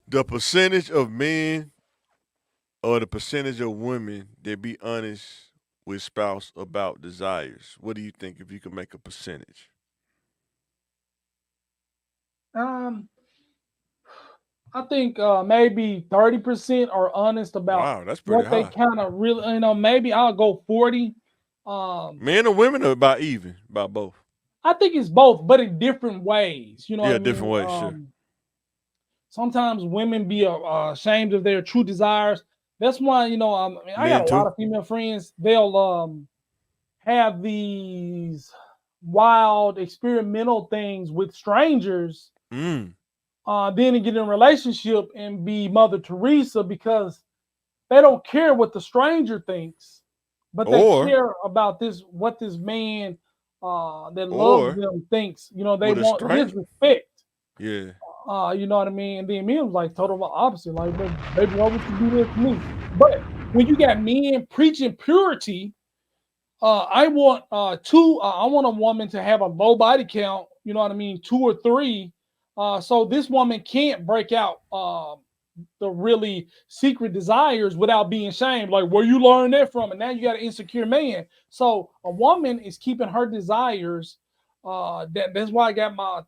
The percentage of men or the percentage of women that be honest with spouse about desires. What do you think if you could make a percentage? Um, I think maybe 30% are honest about Wow, that's pretty what they high. kind of really, maybe I'll go 40. Um, Men and women are about even, about both. I think it's both, but in different ways. You know what Yeah, I different mean? ways, sure. Sometimes women be ashamed of their true desires. That's why I mean, I got Men a lot too. of female friends. They'll have these wild experimental things with strangers, Mm. then to get in a relationship and be Mother Teresa because they don't care what the stranger thinks, but they Or care about this what this man that loves or them thinks. They with a want his strength. respect. Yeah. You know what I mean? And then me was like total opposite. Like, baby, why would you do this to me? But when you got men preaching purity, I want two. I want a woman to have a low body count. You know what I mean? Two or three. So this woman can't break out the really secret desires without being shamed. Like, where you learn that from? And now you got an insecure man. So a woman is keeping her desires. That's why I got my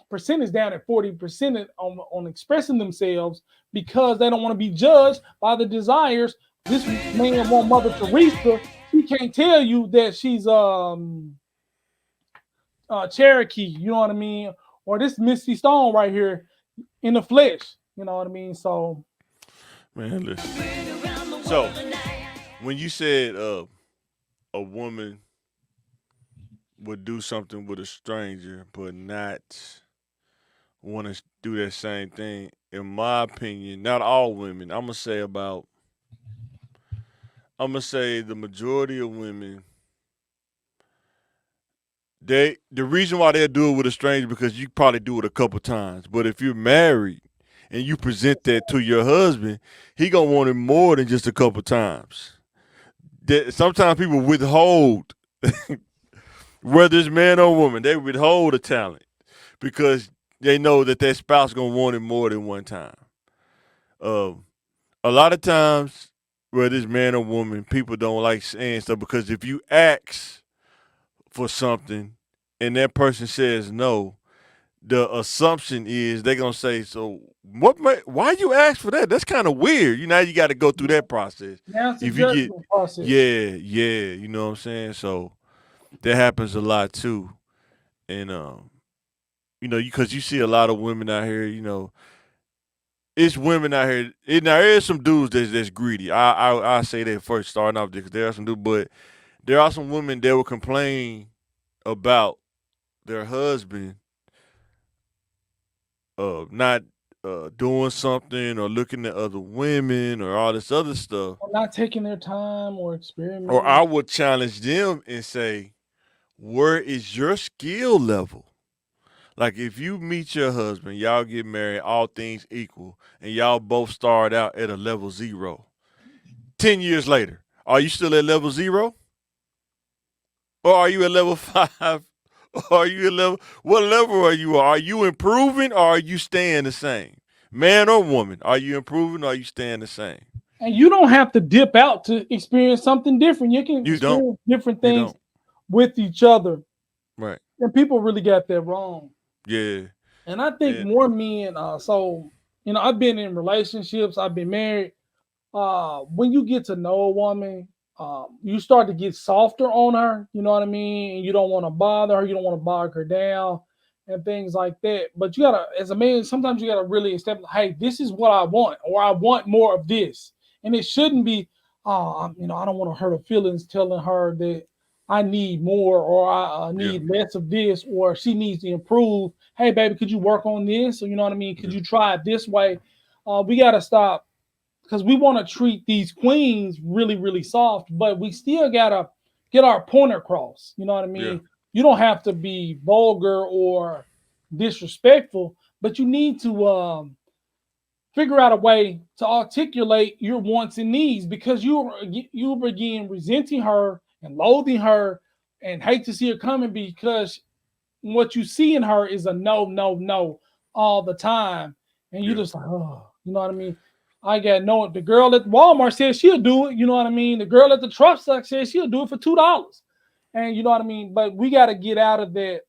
percentage down at 40% on expressing themselves because they don't want to be judged by the desires. This man want Mother Teresa. She can't tell you that she's Cherokee, you know what I mean? Or this Misty Stone right here in the flesh, you know what I mean? So Man, listen. So when you said a woman would do something with a stranger but not want to do that same thing, in my opinion, not all women, I'm gonna say the majority of women, the reason why they'll do it with a stranger because you probably do it a couple times. But if you're married and you present that to your husband, he gonna want it more than just a couple times. Sometimes people withhold, whether it's man or woman, they withhold a talent because they know that their spouse gonna want it more than one time. Um, a lot of times, whether it's man or woman, people don't like saying stuff because if you ask for something and that person says no, the assumption is they're gonna say, "So why you ask for that? That's kind of weird." You got to go through that process. now it's a If you get, judgment process. yeah, you know what I'm saying. So that happens a lot too, and because you see a lot of women out here. It's women out here. Now there is some dudes that's greedy. I say that first starting off because there are some dudes, but there are some women that will complain about their husband not doing something or looking at other women or all this other stuff. Or not taking their time or Or I experimenting. would challenge them and say, where is your skill level? Like if you meet your husband, y'all get married, all things equal, and y'all both start out at a level zero. 10 years later, are you still at level zero? Or are you at level five? Or are you at level what level are you? Are you improving or are you staying the same? Man or woman, are you improving or are you staying the same? And you don't have to dip out to experience something different. You can You don't. experience different You things don't. with each other. Right. And people really got that wrong. Yeah. And I think And more men, I've been in relationships, I've been married. When you get to know a woman, you start to get softer on her, you know what I mean? And you don't want to bother her, you don't want to bog her down and things like that. But you gotta, as a man, sometimes you gotta really establish, hey, this is what I want, or I want more of this. And it shouldn't be, I don't want to hurt her feelings telling her that I need more or I yeah. need less of this or she needs to improve. Hey, baby, could you work on this? Or you know what I mean? Could Yeah. you try it this way? We got to stop because we want to treat these queens really, really soft, but we still got to get our point across. You know what I Yeah. mean? You don't have to be vulgar or disrespectful, but you need to figure out a way to articulate your wants and needs because you begin resenting her and loathing her and hate to see her coming because what you see in her is a no, no, no all the time, and you Yeah. just like, oh. You know what I mean? I got no. The girl at Walmart said she'll do it. You know what I mean? The girl at the truck stop said she'll do it for $2. And you know what I mean? But we got to get out of that.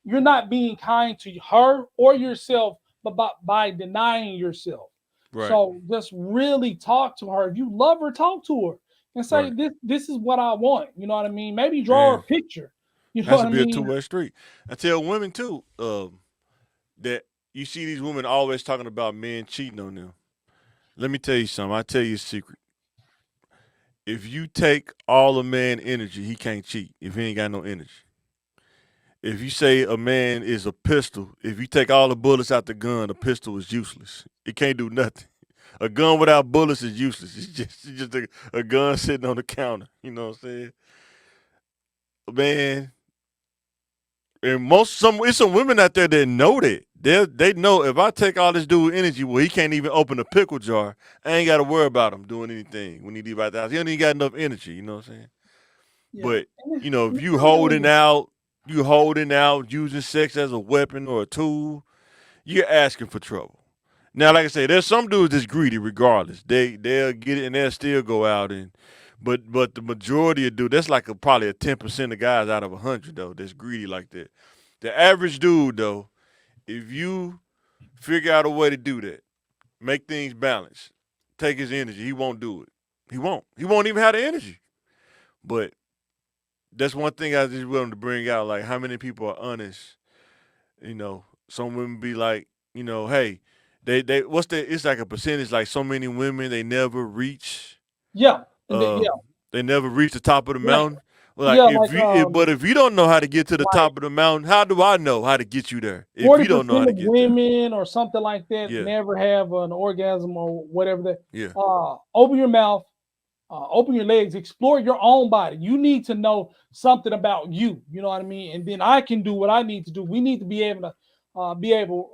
You're not being kind to her or yourself, but by denying yourself. Right. So just really talk to her. If you love her, talk to her and say, Right. this is what I want. You know what I mean? Maybe draw her a And picture. You it know has what to I be a mean? two-way street. I tell women too, that you see these women always talking about men cheating on them. Let me tell you something. I tell you a secret. If you take all a man energy, he can't cheat if he ain't got no energy. If you say a man is a pistol, if you take all the bullets out the gun, a pistol is useless. It can't do nothing. A gun without bullets is useless. It's just a gun sitting on the counter. You know what I'm saying? Man, and it's some women out there that know that. They know if I take all this dude energy, well, he can't even open a pickle jar. I ain't got to worry about him doing anything when he leave out the house. He don't even got enough energy. You know what I'm saying? Yeah. But you know, And if it's not even, you holding out, using sex as a weapon or a tool, you're asking for trouble. Now, like I say, there's some dudes that's greedy regardless. They'll get it and they'll still go out and but the majority of dudes, that's like probably a 10% of guys out of 100 though that's greedy like that. The average dude though, if you figure out a way to do that, make things balanced, take his energy, he won't do it. He won't. He won't even have the energy. But that's one thing I just willing to bring out. Like how many people are honest. You know, some women be like, hey, they what's the? It's like a percentage. Like so many women, they never reach. yeah. And Uh, yeah. they never reach the top of the Like, mountain. Well, like yeah, but if you don't know how to get to the like top of the mountain, how do I know how to get you there? If you don't know how 40% to of get there, women or something like that yeah, never have an orgasm or whatever that. yeah. Open your mouth, open your legs, explore your own body. You need to know something about you. You know what I mean? And then I can do what I need to do. We need to be able to be able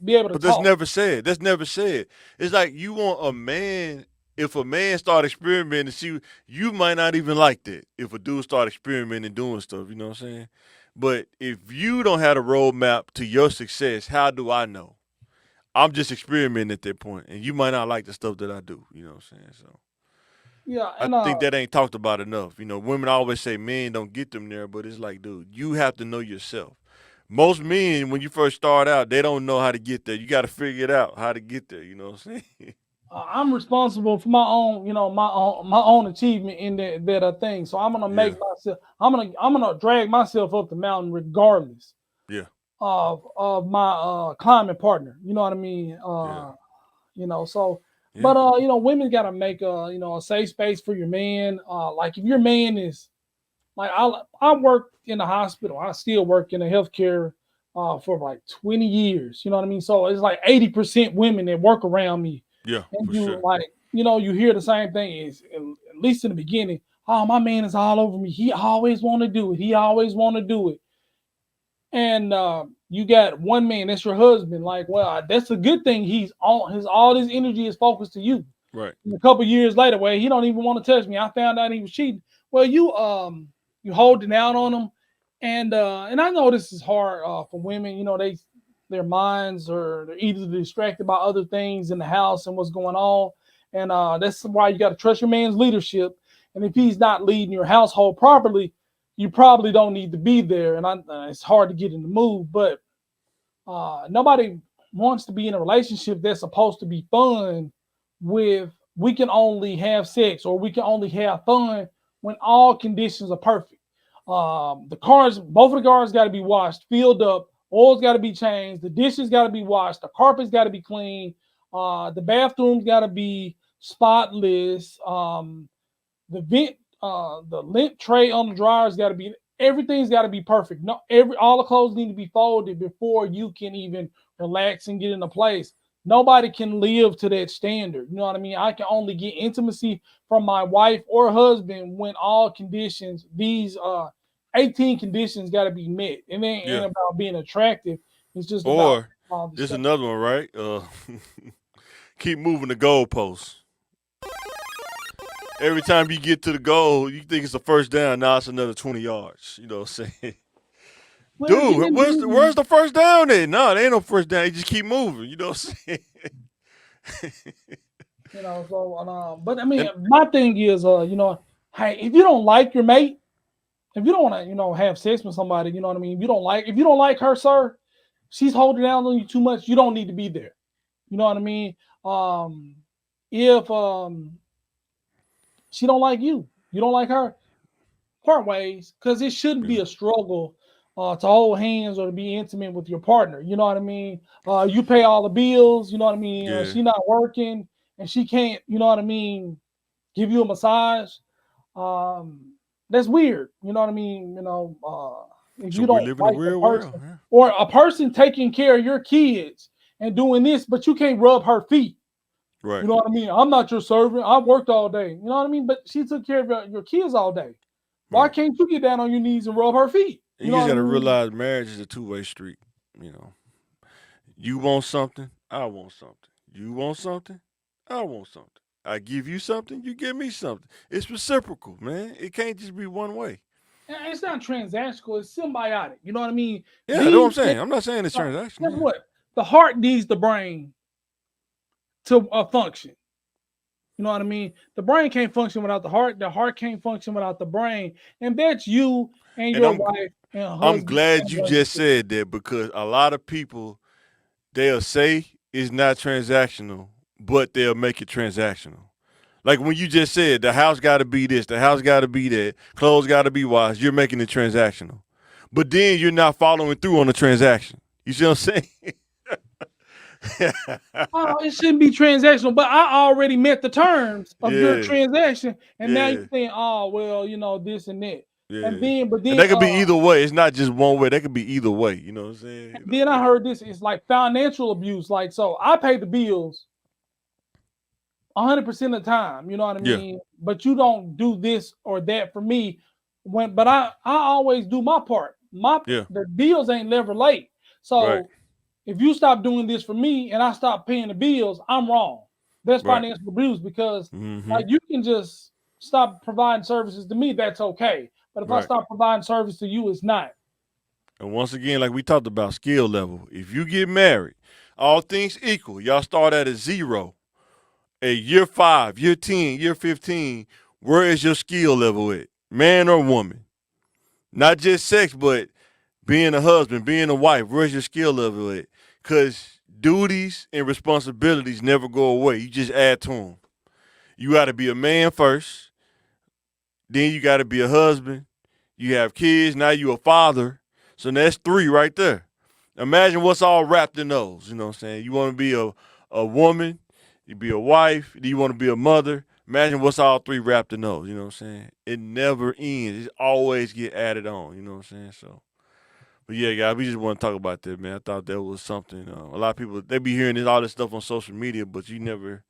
to But that's talk. never said. That's never said. It's like you want a man. If a man start experimenting, see, you might not even like that. If a dude start experimenting doing stuff, you know what I'm saying? But if you don't have a roadmap to your success, how do I know? I'm just experimenting at that point, and you might not like the stuff that I do. You know what I'm saying? So Yeah, I and think that ain't talked about enough. You know, women always say men don't get them there, but it's like, dude, you have to know yourself. Most men, when you first start out, they don't know how to get there. You got to figure it out how to get there. You know what I'm saying? I'm responsible for my own, my own achievement in that thing. So I'm gonna Yeah, make myself. I'm gonna drag myself up the mountain regardless yeah, of my climbing partner. You know what I mean? yeah, So, yeah, but women gotta make a safe space for your man. Like if your man is like I work in the hospital. I still work in the healthcare for like 20 years. You know what I mean? So it's like 80% women that work around me, yeah, and for you sure. like you hear the same thing. Is at least in the beginning. Oh, my man is all over me. He always want to do it. He always want to do it. And you got one man, that's your husband. Like, well, that's a good thing. He's all his energy is focused to you. Right. And a couple years later, well, he don't even want to touch me. I found out he was cheating. Well, you holding out on him, and I know this is hard for women. Their minds are they're easily distracted by other things in the house and what's going on, and that's why you got to trust your man's leadership. And if he's not leading your household properly, you probably don't need to be there. And it's hard to get in the mood, but nobody wants to be in a relationship that's supposed to be fun with we can only have sex or we can only have fun when all conditions are perfect. Both of the cars got to be washed, filled up, oil's got to be changed, the dishes got to be washed, the carpet's got to be clean, the bathrooms got to be spotless, the lint tray on the dryer's got to be everything's got to be perfect. No, all the clothes need to be folded before you can even relax and get into place. Nobody can live to that standard. You know what I mean? I can only get intimacy from my wife or husband when all conditions, these 18 conditions got to be met. It ain't Yeah. about being attractive. It's just about Or all the there's stuff. another one, right? Keep moving the goalposts. Every time you get to the goal, you think it's a first down. Now it's another 20 yards. You know what I'm saying? Well, getting Dude, where's into the first down at? No, there ain't no first down. You just keep moving. You know what I'm saying? You know, so but I mean, And my thing is, you know, hey, if you don't like your mate, if you don't want to, you know, have sex with somebody, you know what I mean. If you don't like her, sir, she's holding down on you too much. You don't need to be there. You know what I mean. If she don't like you, you don't like her, part ways, because it shouldn't be yeah, a struggle to hold hands or to be intimate with your partner. You know what I mean? You pay all the bills. You know what I mean? yeah. She not working and she can't. You know what I mean? Give you a massage. Um, that's weird. You know what I mean? You know, if So you we don't live in a like the real world. person, Yeah. or a person taking care of your kids and doing this, but you can't rub her feet. Right. You know what I mean? I'm not your servant. I worked all day. You know what I mean? But she took care of your kids all day. Why Right. can't you get down on your knees and rub her feet? And You you know just what I gotta mean? realize marriage is a two-way street. You know, you want something, I want something. You want something, I want something. I give you something, you give me something. It's reciprocal, man. It can't just be one way. And it's not transactional. It's symbiotic. You know what I mean? Yeah, that's what I'm These saying. I'm not saying it's like, transactional. guess Yeah. what? The heart needs the brain to function. You know what I mean? The brain can't function without the heart. The heart can't function without the brain. And that's you and And your I'm wife and I'm husband glad and you just relationship. said that because a lot of people they'll say it's not transactional, but they'll make it transactional. Like when you just said the house got to be this, the house got to be that, clothes got to be washed. You're making it transactional, but then you're not following through on the transaction. You see what I'm saying? Oh, it shouldn't be transactional, but I already met the terms of your Yeah, transaction, and now you're yeah, saying, oh, well, you know, this and that. And yeah. then, but And then, that could be either way. It's not just one way. That could be either way. You know what I'm saying? You know. then I heard this is like financial abuse. Like, so I pay the bills 100% of the time. You know what I Yeah, mean? But you don't do this or that for me. But I always do my part. yeah. The bills ain't never late. Right, So if you stop doing this for me and I stop paying the bills, I'm wrong. That's right. financial abuse because Mm-hmm. like you can just stop providing services to me, that's okay. But if I Right. stop providing service to you, it's not. And once again, like we talked about, skill level. If you get married, all things equal, y'all start at a zero. At year 5, year 10, year 15, where is your skill level at? Man or woman? Not just sex, but being a husband, being a wife, where's your skill level at? Because duties and responsibilities never go away. You just add to them. You got to be a man first, then you got to be a husband. You have kids, now you a father. So that's 3 right there. Imagine what's all wrapped in those. You know what I'm saying? You want to be a woman, you be a wife, do you want to be a mother? Imagine what's all 3 wrapped in those. You know what I'm saying? It never ends. It always get added on. You know what I'm saying? So, but yeah, guys, we just want to talk about that, man. I thought that was something. A lot of people they be hearing all this stuff on social media, but you never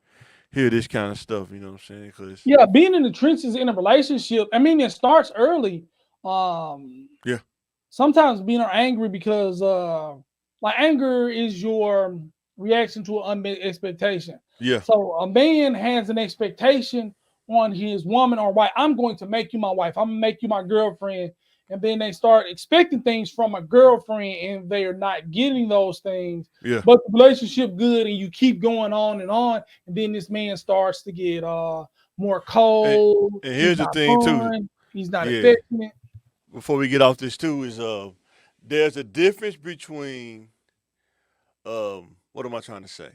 hear this kind of stuff. You know what I'm saying? Cause Yeah, being in the trenches in a relationship, I mean, it starts early. Um, yeah, Sometimes being angry because like anger is your reaction to an unmet expectation. yeah, So a man has an expectation on his woman or wife. I'm going to make you my wife. I'm gonna make you my girlfriend. And then they start expecting things from a girlfriend and they are not getting those things. yeah. But the relationship good and you keep going on and on. And then this man starts to get more And, cold. and He's here's the not thing too. fun. He's not Yeah. affectionate. Before we get off this too, is there's a difference between what am I trying to say?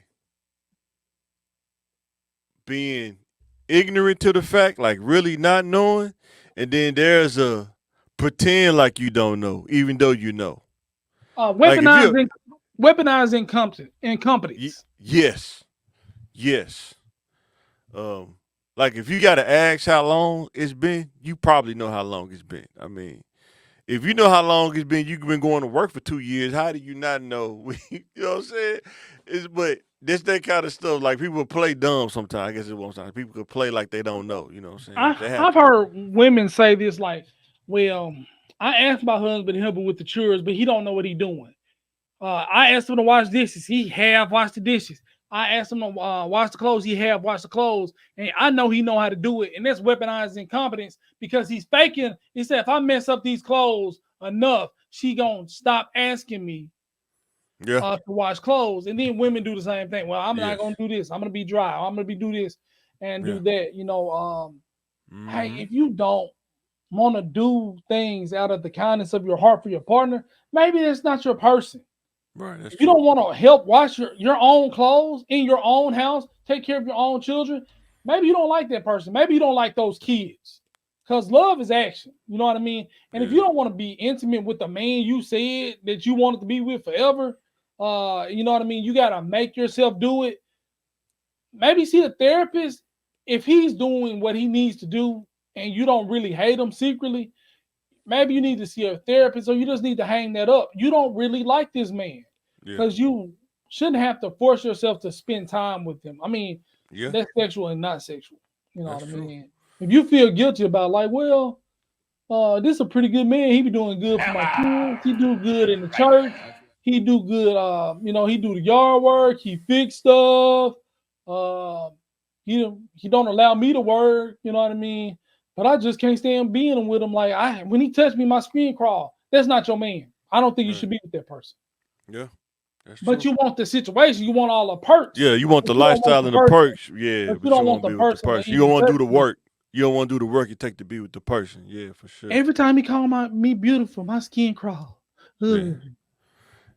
Being ignorant to the fact, like really not knowing, and then there's a pretend like you don't know, even though you know. Like if you, Weaponized incompetence. yes, yes. Um, like if you got to ask how long it's been, you probably know how long it's been. I mean, if you know how long it's been, you've been going to work for 2 years. How do you not know? You know what I'm saying? But this that kind of stuff. Like people play dumb sometimes. I guess it won't sound. People could play like they don't know. You know what I'm saying? That I've happens. heard women say this like, well, I asked my husband to help me with the chores, but he don't know what he doing. I asked him to wash dishes. He have washed the dishes. I asked him to wash the clothes. He have washed the clothes. And I know he know how to do it. And that's weaponized incompetence because he's faking. He said, if I mess up these clothes enough, she gonna stop asking me Yeah. to wash clothes, and then women do the same thing. Well, I'm not Yes. gonna do this. I'm gonna be dry. I'm gonna be do this and do Yeah. that. Hey, if you don't want to do things out of the kindness of your heart for your partner, maybe that's not your person. Right. That's If you true. don't want to help wash your own clothes in your own house, take care of your own children, maybe you don't like that person. Maybe you don't like those kids. Because love is action. You know what I mean? And if you Yeah. don't want to be intimate with the man you said that you wanted to be with forever, you know what I mean? You got to make yourself do it. Maybe see a therapist if he's doing what he needs to do and you don't really hate him secretly. Maybe you need to see a therapist or you just need to hang that up. You don't really like this man Yeah. because you shouldn't have to force yourself to spend time with him. I mean, Yeah. that's sexual and not sexual. You know what That's I true. mean? If you feel guilty about like, well, this is a pretty good man. He be doing good for my kids. He do good in the church. He do good. He do the yard work. He fix stuff. Uh, he don't allow me to work. You know what I mean? But I just can't stand being with him. Like when he touched me, my skin crawl. That's not your man. I don't think you Right. should be with that person. Yeah. That's But true. you want the situation. You want all the perks. Yeah. You want But the you don't want lifestyle the and the person. perks. Yeah. But you But you don't want want to the be with the person to person. You don't even want to touch do the you. work. You don't want to do the work. You take to be with the person. Yeah, for sure. Every time he call me beautiful, my skin crawl. Yeah. Ugh.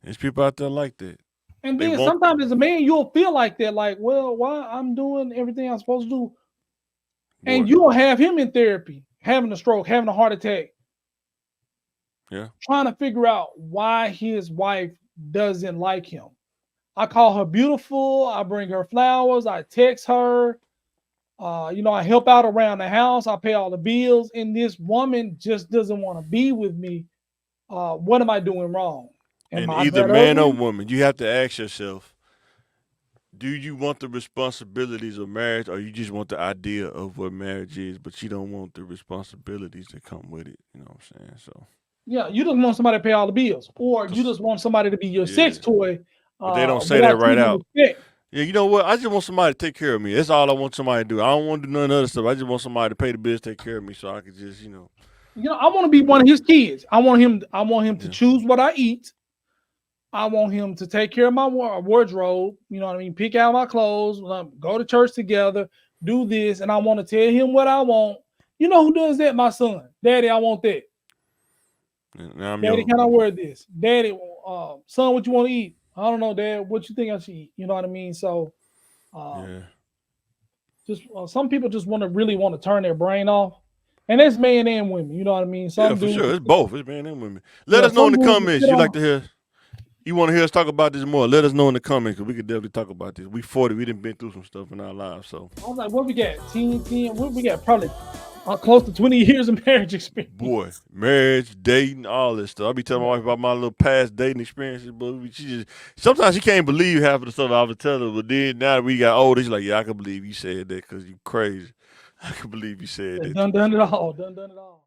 There's people out there like that. And They then want. sometimes as a man, you'll feel like that, like, well, why I'm doing everything I'm supposed to do. Boy. And you'll have him in therapy, having a stroke, having a heart attack, Yeah. trying to figure out why his wife doesn't like him. I call her beautiful. I bring her flowers. I text her. I help out around the house. I pay all the bills. And this woman just doesn't want to be with me. What am I doing wrong? Am And I either that man or ugly? woman, you have to ask yourself, do you want the responsibilities of marriage or you just want the idea of what marriage is, but you don't want the responsibilities that come with it? You know what I'm saying? So, Yeah, you just want somebody to pay all the bills, or you 'cause- just want somebody to be your yeah, sex toy but they don't say that without right treating out. respect. Yeah, you know what? I just want somebody to take care of me. That's all I want somebody to do. I don't want to do none other stuff. I just want somebody to pay the bills, take care of me, so I could just, I want to be one of his kids. I want him. I want him to yeah, choose what I eat. I want him to take care of my wardrobe. You know what I mean? Pick out my clothes. Go to church together. Do this, and I want to tell him what I want. You know who does that? My son. Daddy, I want that. now I'm Daddy, your, can I wear this? Daddy, son, what you want to eat? I don't know, Dad. What you think I should eat? You know what I mean? So, yeah, just some people just really want to turn their brain off, and that's men and women. You know what I mean? yeah, Some for dudes, sure. It's both. It's men and women. Let yeah, us know in some the dudes just comments. sit You on. like to hear? You want to hear us talk about this more? Let us know in the comments because we could definitely talk about this. We 40. We done been through some stuff in our lives, so. I was like, what we got? 10. What we got? Probably close to 20 years of marriage experience. Boy, marriage, dating, all this stuff. I be telling my wife about my little past dating experiences, but sometimes she can't believe half of the stuff I was telling her. But then now that we got older, she's like, yeah, I can believe you said that because you crazy. I can believe you said that. Done it all. Done it all.